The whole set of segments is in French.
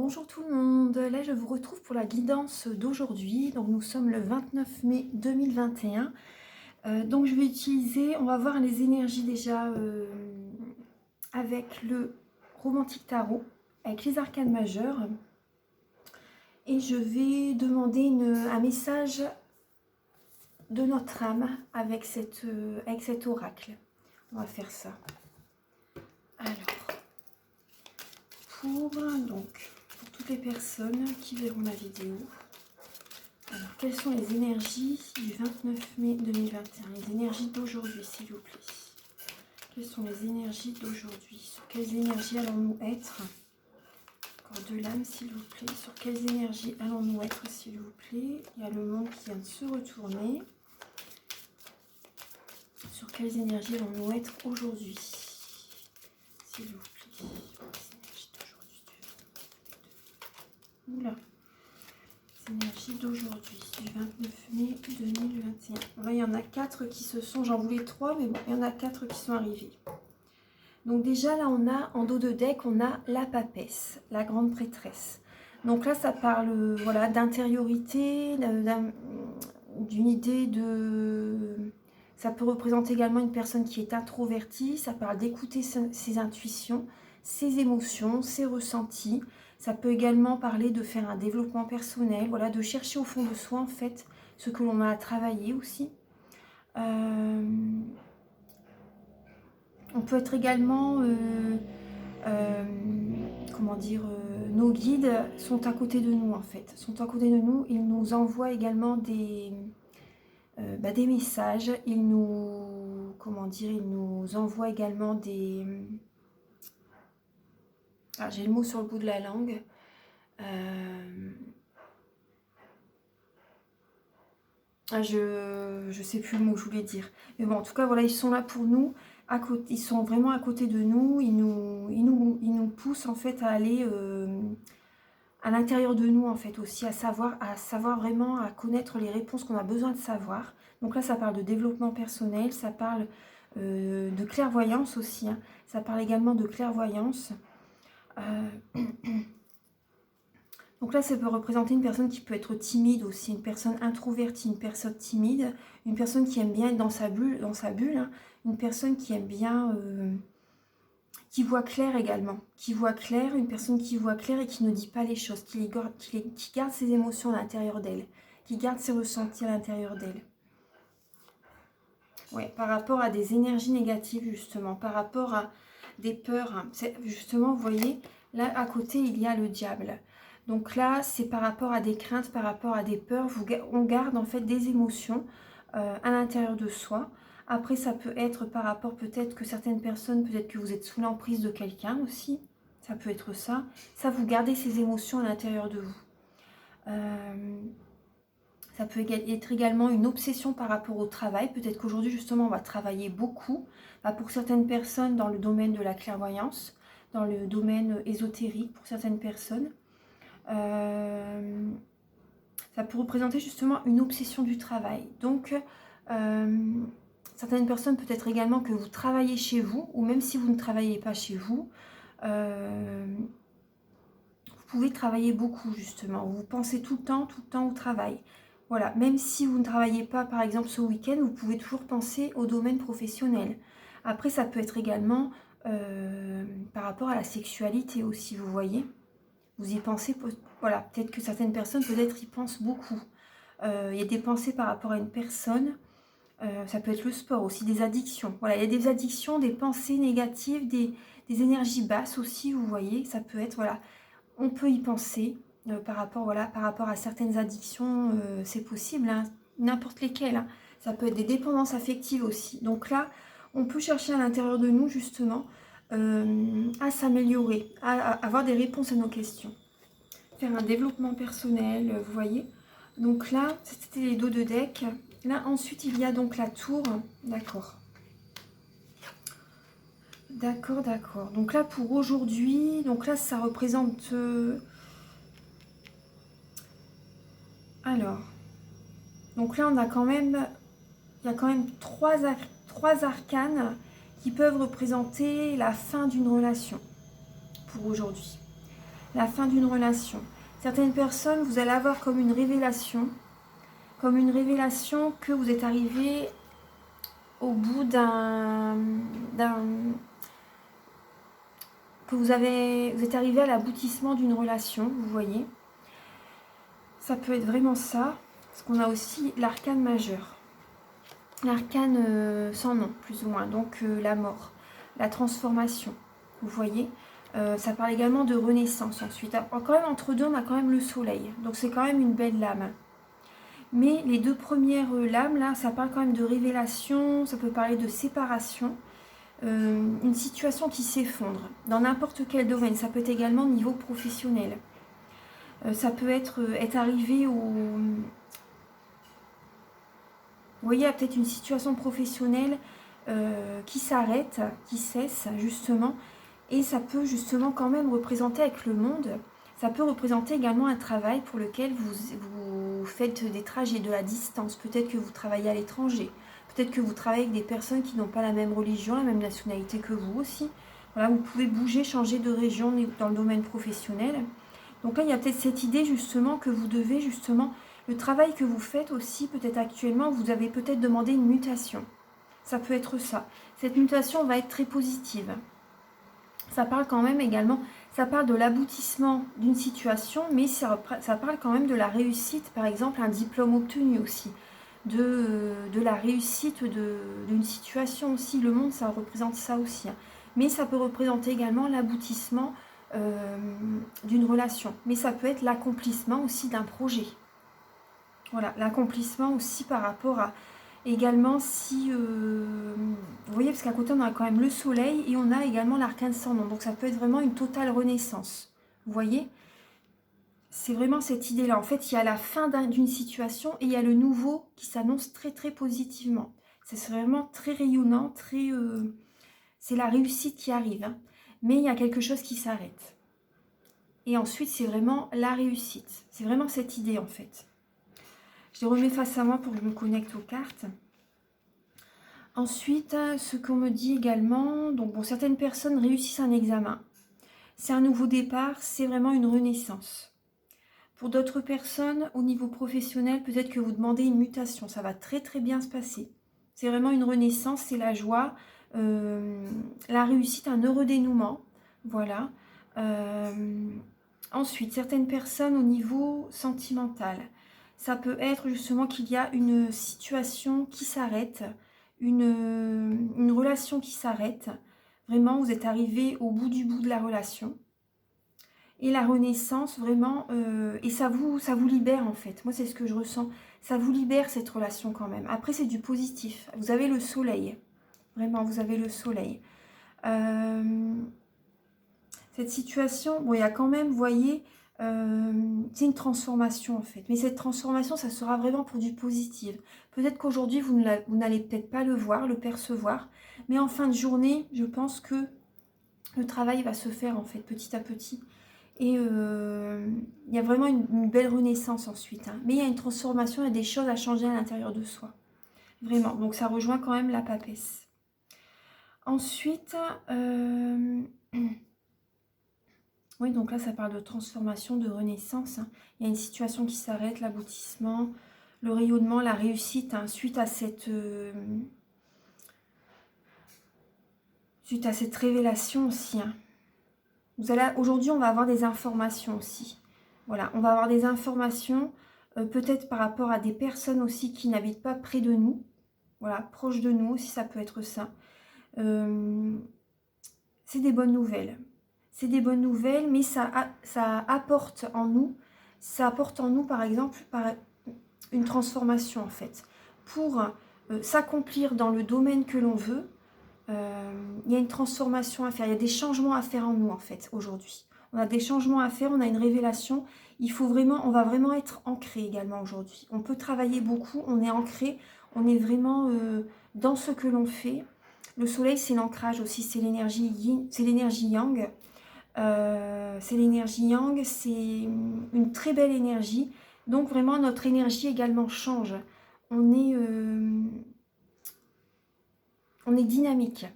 Bonjour tout le monde, là je vous retrouve pour la guidance d'aujourd'hui. Donc nous sommes le 29 mai 2021. Donc je vais utiliser, on va voir les énergies déjà avec le Romantique Tarot, avec les arcanes majeures. Et je vais demander un message de notre âme avec cet oracle. On va faire ça. Alors, pour toutes les personnes qui verront la vidéo. Alors, quelles sont les énergies du 29 mai 2021? Les énergies d'aujourd'hui, s'il vous plaît. Quelles sont les énergies d'aujourd'hui? Sur quelles énergies allons-nous être? Encore de l'âme, s'il vous plaît. Sur quelles énergies allons-nous être, s'il vous plaît? Il y a le monde qui vient de se retourner. Sur quelles énergies allons-nous être aujourd'hui, s'il vous plaît? Les énergies d'aujourd'hui. Oula. Énergie d'aujourd'hui, du 29 mai 2021. Là, il y en a 4 qui se sont, j'en voulais 3, mais bon, il y en a 4 qui sont arrivés. Donc déjà, là, on a, en dos de deck, on a la papesse, la grande prêtresse. Donc là, ça parle, voilà, d'intériorité, d'une idée de... Ça peut représenter également une personne qui est introvertie, ça parle d'écouter ses intuitions, ses émotions, ses ressentis. Ça peut également parler de faire un développement personnel, voilà, de chercher au fond de soi, en fait, ce que l'on a à travailler aussi. On peut être également, comment dire, nos guides sont à côté de nous, en fait. Sont à côté de nous, ils nous envoient également des messages. Ils nous, comment dire, ils nous envoient également des... Ah, j'ai le mot sur le bout de la langue. Je sais plus le mot que je voulais dire. Mais bon, en tout cas, voilà, ils sont là pour nous. À côté, ils sont vraiment à côté de nous. Ils nous poussent en fait à aller à l'intérieur de nous en fait aussi, à savoir vraiment, à connaître les réponses qu'on a besoin de savoir. Donc là, ça parle de développement personnel, ça parle de clairvoyance aussi. Hein. Ça parle également de clairvoyance. Donc là, ça peut représenter une personne qui peut être timide aussi, une personne introvertie, une personne timide, une personne qui aime bien être dans sa bulle, hein, une personne qui aime bien, qui voit clair également, qui voit clair, une personne qui voit clair et qui ne dit pas les choses, qui garde ses émotions à l'intérieur d'elle, qui garde ses ressentis à l'intérieur d'elle. Ouais, par rapport à des énergies négatives justement, par rapport à des peurs, hein. Justement, vous voyez, là à côté, il y a le diable. Donc là, c'est par rapport à des craintes, par rapport à des peurs. On garde en fait des émotions à l'intérieur de soi. Après, ça peut être par rapport peut-être que certaines personnes, peut-être que vous êtes sous l'emprise de quelqu'un aussi. Ça peut être ça. Ça, vous gardez ces émotions à l'intérieur de vous. Ça peut être également une obsession par rapport au travail. Peut-être qu'aujourd'hui, justement, on va travailler beaucoup. Pour certaines personnes, dans le domaine de la clairvoyance, dans le domaine ésotérique, pour certaines personnes. Ça peut représenter justement une obsession du travail. Donc, certaines personnes, peut-être également que vous travaillez chez vous, ou même si vous ne travaillez pas chez vous, vous pouvez travailler beaucoup justement. Vous pensez tout le temps au travail. Voilà, même si vous ne travaillez pas par exemple ce week-end, vous pouvez toujours penser au domaine professionnel. Après, ça peut être également par rapport à la sexualité aussi, vous voyez. Vous y pensez, voilà, peut-être que certaines personnes, peut-être y pensent beaucoup. Il y a des pensées par rapport à une personne, ça peut être le sport aussi, des addictions. Voilà, il y a des addictions, des pensées négatives, des énergies basses aussi, vous voyez. Ça peut être, voilà, on peut y penser par rapport à certaines addictions, c'est possible, hein, n'importe lesquelles. Hein. Ça peut être des dépendances affectives aussi. Donc là, on peut chercher à l'intérieur de nous, justement, à s'améliorer, à avoir des réponses à nos questions. Faire un développement personnel, vous voyez. Donc là, c'était les dos de deck. Là, ensuite, il y a donc la tour. D'accord. D'accord, d'accord. Donc là, pour aujourd'hui, donc là, ça représente... Alors, donc là, on a quand même... Il y a quand même trois arcanes qui peuvent représenter la fin d'une relation pour aujourd'hui. la fin d'une relation. Certaines personnes, vous allez avoir comme une révélation que vous êtes arrivé au bout que vous êtes arrivé à l'aboutissement d'une relation, vous voyez. Ça peut être vraiment ça, parce qu'on a aussi l'arcane majeur. L'arcane sans nom, plus ou moins, donc la mort, la transformation, vous voyez. Ça parle également de renaissance ensuite. Alors, quand même, entre deux, on a quand même le soleil, donc c'est quand même une belle lame. Mais les deux premières lames, là, ça parle quand même de révélation, ça peut parler de séparation, une situation qui s'effondre, dans n'importe quel domaine. Ça peut être également au niveau professionnel. Ça peut être arrivé au... Vous voyez, il y a peut-être une situation professionnelle qui s'arrête, qui cesse, justement. Et ça peut justement quand même représenter avec le monde... Ça peut représenter également un travail pour lequel vous faites des trajets de la distance. Peut-être que vous travaillez à l'étranger. Peut-être que vous travaillez avec des personnes qui n'ont pas la même religion, la même nationalité que vous aussi. Voilà, vous pouvez bouger, changer de région dans le domaine professionnel. Donc là, il y a peut-être cette idée justement que vous devez justement... Le travail que vous faites aussi, peut-être actuellement, vous avez peut-être demandé une mutation. Ça peut être ça. Cette mutation va être très positive. Ça parle quand même également... Ça parle de l'aboutissement d'une situation, mais ça parle quand même de la réussite, par exemple un diplôme obtenu aussi, de la réussite d'une situation aussi. Le monde, ça représente ça aussi. Hein. Mais ça peut représenter également l'aboutissement d'une relation. Mais ça peut être l'accomplissement aussi d'un projet. Voilà, l'accomplissement aussi par rapport à... Également, si vous voyez, parce qu'à côté, on a quand même le soleil et on a également l'arcane sans nom. Donc, ça peut être vraiment une totale renaissance. Vous voyez, c'est vraiment cette idée-là. En fait, il y a la fin d'une situation et il y a le nouveau qui s'annonce très, très positivement. C'est vraiment très rayonnant, très... c'est la réussite qui arrive. Hein. Mais il y a quelque chose qui s'arrête. Et ensuite, c'est vraiment la réussite. C'est vraiment cette idée, en fait. Je les remets face à moi pour que je me connecte aux cartes. Ensuite, ce qu'on me dit également, donc bon, certaines personnes réussissent un examen. C'est un nouveau départ, c'est vraiment une renaissance. Pour d'autres personnes, au niveau professionnel, peut-être que vous demandez une mutation. Ça va très très bien se passer. C'est vraiment une renaissance, c'est la joie, la réussite, un heureux dénouement. Voilà. Ensuite, certaines personnes au niveau sentimental. Ça peut être justement qu'il y a une situation qui s'arrête, une relation qui s'arrête. Vraiment, vous êtes arrivé au bout de la relation. Et la renaissance, vraiment, et ça vous libère en fait. Moi, c'est ce que je ressens. Ça vous libère cette relation quand même. Après, c'est du positif. Vous avez le soleil. Vraiment, vous avez le soleil. Cette situation, bon, il y a quand même, vous voyez, c'est une transformation en fait. Mais cette transformation, ça sera vraiment pour du positif. Peut-être qu'aujourd'hui, vous n'allez peut-être pas le voir, le percevoir. Mais en fin de journée, je pense que le travail va se faire en fait, petit à petit. Et il y a vraiment une belle renaissance ensuite. Hein. Mais il y a une transformation, il y a des choses à changer à l'intérieur de soi. Vraiment. Donc ça rejoint quand même la papesse. Ensuite... Oui, donc là, ça parle de transformation, de renaissance. Hein. Il y a une situation qui s'arrête, l'aboutissement, le rayonnement, la réussite, hein, suite à cette révélation aussi. Hein. Aujourd'hui, on va avoir des informations aussi. Voilà, on va avoir des informations, peut-être par rapport à des personnes aussi qui n'habitent pas près de nous. Voilà, proches de nous aussi, ça peut être ça. C'est des bonnes nouvelles. C'est des bonnes nouvelles, mais ça apporte en nous, par exemple, une transformation en fait. Pour s'accomplir dans le domaine que l'on veut, il y a une transformation à faire, il y a des changements à faire en nous en fait aujourd'hui. On a des changements à faire, on a une révélation. On va vraiment être ancré également aujourd'hui. On peut travailler beaucoup, on est ancré, on est vraiment dans ce que l'on fait. Le soleil, c'est l'ancrage aussi, c'est l'énergie yin, c'est l'énergie yang. C'est une très belle énergie. Donc vraiment, notre énergie également change. On est dynamique.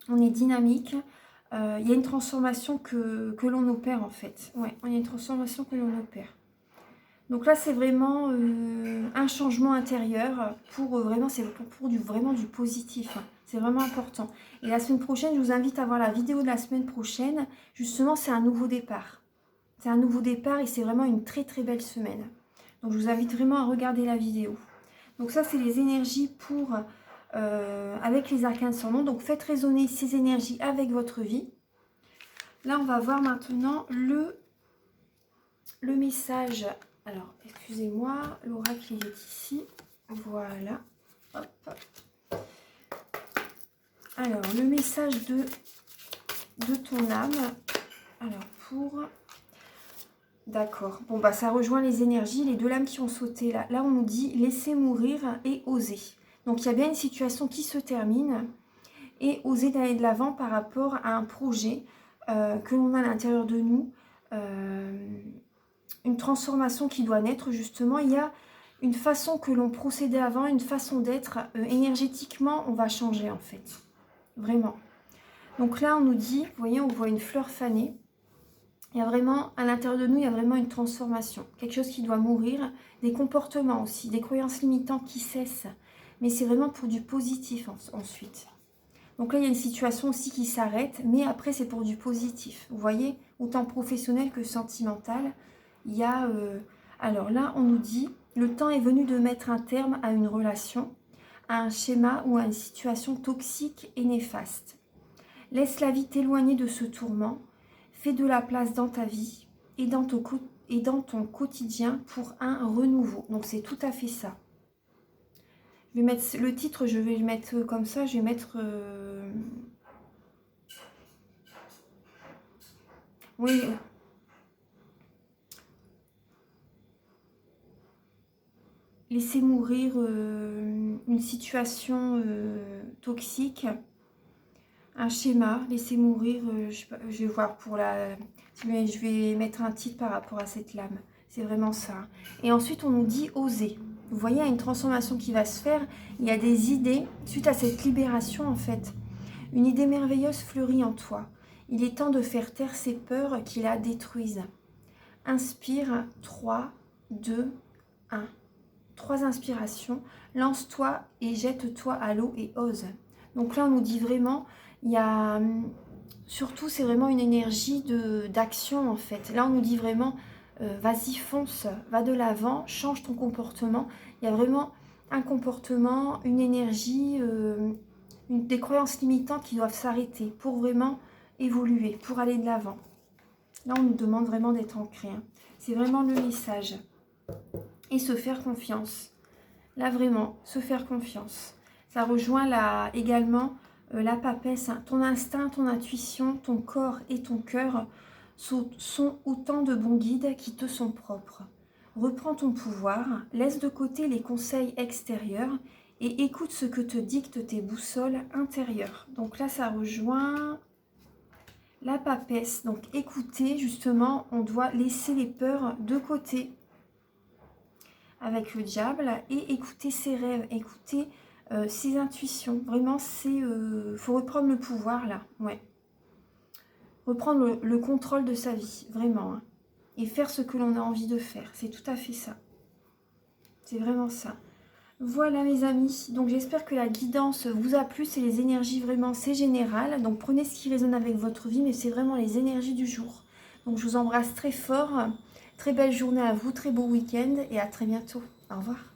On est dynamique. Il y a une transformation que l'on opère en fait. Ouais, il y a une transformation que l'on opère. Donc là, c'est vraiment un changement intérieur pour vraiment, c'est pour vraiment du positif. Hein. C'est vraiment important. Et la semaine prochaine, je vous invite à voir la vidéo de la semaine prochaine. Justement, c'est un nouveau départ. C'est un nouveau départ et c'est vraiment une très très belle semaine. Donc je vous invite vraiment à regarder la vidéo. Donc ça, c'est les énergies pour avec les arcanes sans nom. Donc faites résonner ces énergies avec votre vie. Là, on va voir maintenant le message. Alors, excusez-moi, l'oracle il est ici. Voilà. Hop. Alors, le message de ton âme. Alors, pour... D'accord. Bon, bah ça rejoint les énergies, les deux lames qui ont sauté là. Là, on nous dit laisser mourir et oser. Donc, il y a bien une situation qui se termine et oser d'aller de l'avant par rapport à un projet que l'on a à l'intérieur de nous. Une transformation qui doit naître justement. Il y a une façon que l'on procédait avant, une façon d'être. Énergétiquement, on va changer en fait. Vraiment. Donc là, on nous dit, vous voyez, on voit une fleur fanée. Il y a vraiment, à l'intérieur de nous, il y a vraiment une transformation. Quelque chose qui doit mourir. Des comportements aussi, des croyances limitantes qui cessent. Mais c'est vraiment pour du positif ensuite. Donc là, il y a une situation aussi qui s'arrête. Mais après, c'est pour du positif. Vous voyez, autant professionnel que sentimental. Il y a... alors là, on nous dit, le temps est venu de mettre un terme à une relation, à un schéma ou à une situation toxique et néfaste. Laisse la vie t'éloigner de ce tourment. Fais de la place dans ta vie et dans ton quotidien pour un renouveau. Donc c'est tout à fait ça. Je vais mettre le titre, je vais le mettre comme ça. Je vais mettre... Oui. Laisser mourir une situation toxique. Un schéma, laisser mourir, je vais voir pour la... Je vais mettre un titre par rapport à cette lame. C'est vraiment ça. Et ensuite, on nous dit oser. Vous voyez, il y a une transformation qui va se faire. Il y a des idées, suite à cette libération en fait. Une idée merveilleuse fleurit en toi. Il est temps de faire taire ces peurs qui la détruisent. Inspire, 3, 2, 1. 3 inspirations. Lance-toi et jette-toi à l'eau et ose. Donc là, on nous dit vraiment... Il y a, surtout, c'est vraiment une énergie d'action en fait. Là, on nous dit vraiment, vas-y, fonce, va de l'avant, change ton comportement. Il y a vraiment un comportement, une énergie, des croyances limitantes qui doivent s'arrêter pour vraiment évoluer, pour aller de l'avant. Là, on nous demande vraiment d'être ancré. Hein. C'est vraiment le message. Et se faire confiance. Là, vraiment, se faire confiance. Ça rejoint également... la papesse, hein. Ton instinct, ton intuition, ton corps et ton cœur sont autant de bons guides qui te sont propres. Reprends ton pouvoir, laisse de côté les conseils extérieurs et écoute ce que te dictent tes boussoles intérieures. Donc là, ça rejoint la papesse. Donc écoutez, justement, on doit laisser les peurs de côté avec le diable et écouter ses rêves, écouter... ses intuitions, vraiment, faut reprendre le pouvoir là, ouais. Reprendre le contrôle de sa vie, vraiment, hein. Et faire ce que l'on a envie de faire, c'est tout à fait ça. C'est vraiment ça. Voilà mes amis, donc j'espère que la guidance vous a plu, c'est les énergies vraiment, c'est général. Donc prenez ce qui résonne avec votre vie, mais c'est vraiment les énergies du jour. Donc je vous embrasse très fort, très belle journée à vous, très beau week-end et à très bientôt. Au revoir.